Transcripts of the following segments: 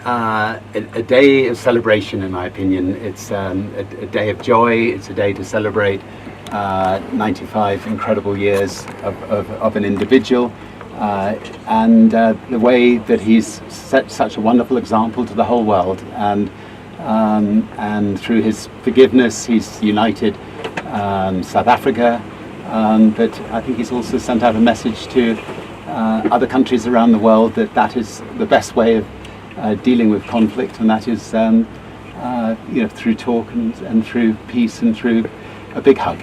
a day of celebration, in my opinion. It's a day of joy. It's a day to celebrate 95 incredible years of an individual, and the way that he's set such a wonderful example to the whole world. And through his forgiveness, he's united South Africa, but I think he's also sent out a message to other countries around the world that is the best way of dealing with conflict, and that is through talk and through peace and through a big hug.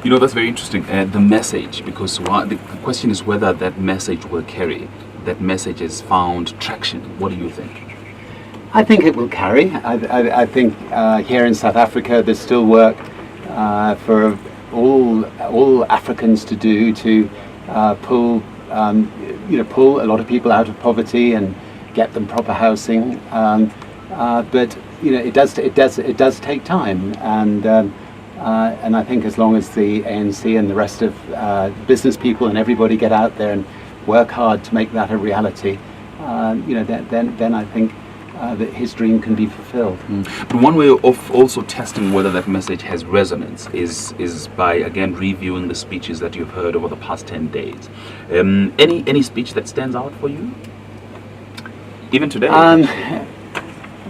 That's very interesting, the message, because the question is whether that message will carry, that message has found traction. What do you think? I think it will carry. I think here in South Africa there's still work for all Africans to do to pull a lot of people out of poverty and get them proper housing. But it does take time, and I think as long as the ANC and the rest of business people and everybody get out there and work hard to make that a reality, then I think that his dream can be fulfilled. But one way of also testing whether that message has resonance is by, again, reviewing the speeches that you've heard over the past 10 days. Any speech that stands out for you? Even today?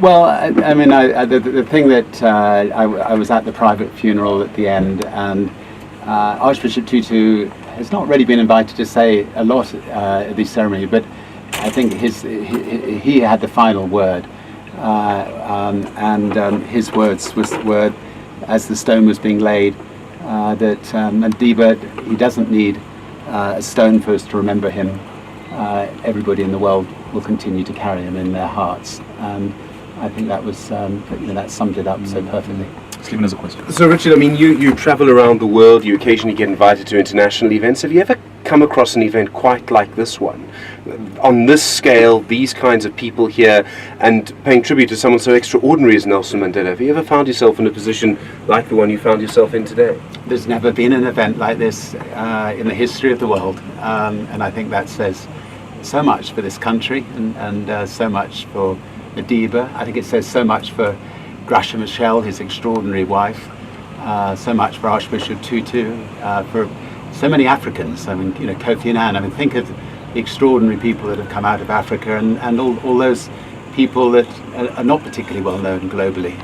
Well, the thing that I was at the private funeral at the end, and Archbishop Tutu has not really been invited to say a lot at this ceremony, but I think he had the final word, and his words were, as the stone was being laid, that Madiba, he doesn't need a stone for us to remember him. Everybody in the world will continue to carry him in their hearts, and I think that was that summed it up so perfectly. Stephen has a question. So Richard, you travel around the world, you occasionally get invited to international events. Have you ever come across an event quite like this one? On this scale, these kinds of people here, and paying tribute to someone so extraordinary as Nelson Mandela. Have you ever found yourself in a position like the one you found yourself in today? There's never been an event like this in the history of the world, and I think that says so much for this country and so much for Madiba. I think it says so much for Gracia Machel, his extraordinary wife, so much for Archbishop Tutu, for so many Africans. Kofi Annan. Think of the extraordinary people that have come out of Africa, and all those people that are not particularly well known globally.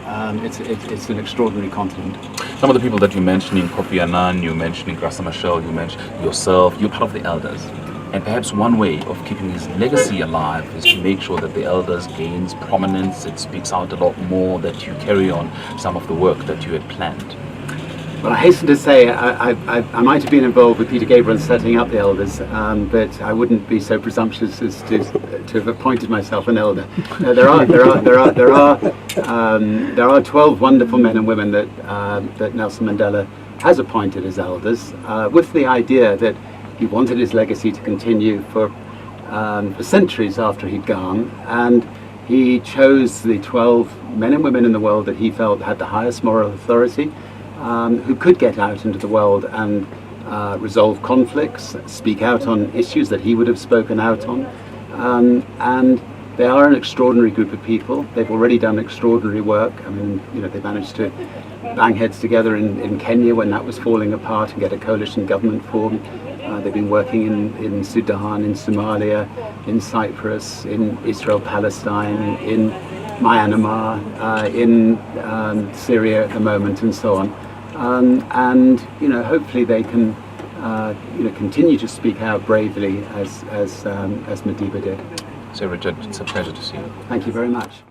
It's an extraordinary continent. Some of the people that you mentioned, Kofi Annan, you mentioned Gracia Machel, you mentioned yourself, you're part of the elders. And perhaps one way of keeping his legacy alive is to make sure that the elders gains prominence. It speaks out a lot more, that you carry on some of the work that you had planned. Well, I hasten to say I might have been involved with Peter Gabriel in setting up the elders, but I wouldn't be so presumptuous as to have appointed myself an elder. No, there are 12 wonderful men and women that Nelson Mandela has appointed as elders, with the idea that he wanted his legacy to continue for centuries after he'd gone, and he chose the 12 men and women in the world that he felt had the highest moral authority, who could get out into the world and resolve conflicts, speak out on issues that he would have spoken out on, and they are an extraordinary group of people. They've already done extraordinary work. They managed to bang heads together in Kenya when that was falling apart and get a coalition government formed. They've been working in Sudan, in Somalia, in Cyprus, in Israel, Palestine, in Myanmar, in Syria at the moment, and so on. And hopefully they can continue to speak out bravely as Madiba did. So Richard, it's a pleasure to see you. Thank you very much.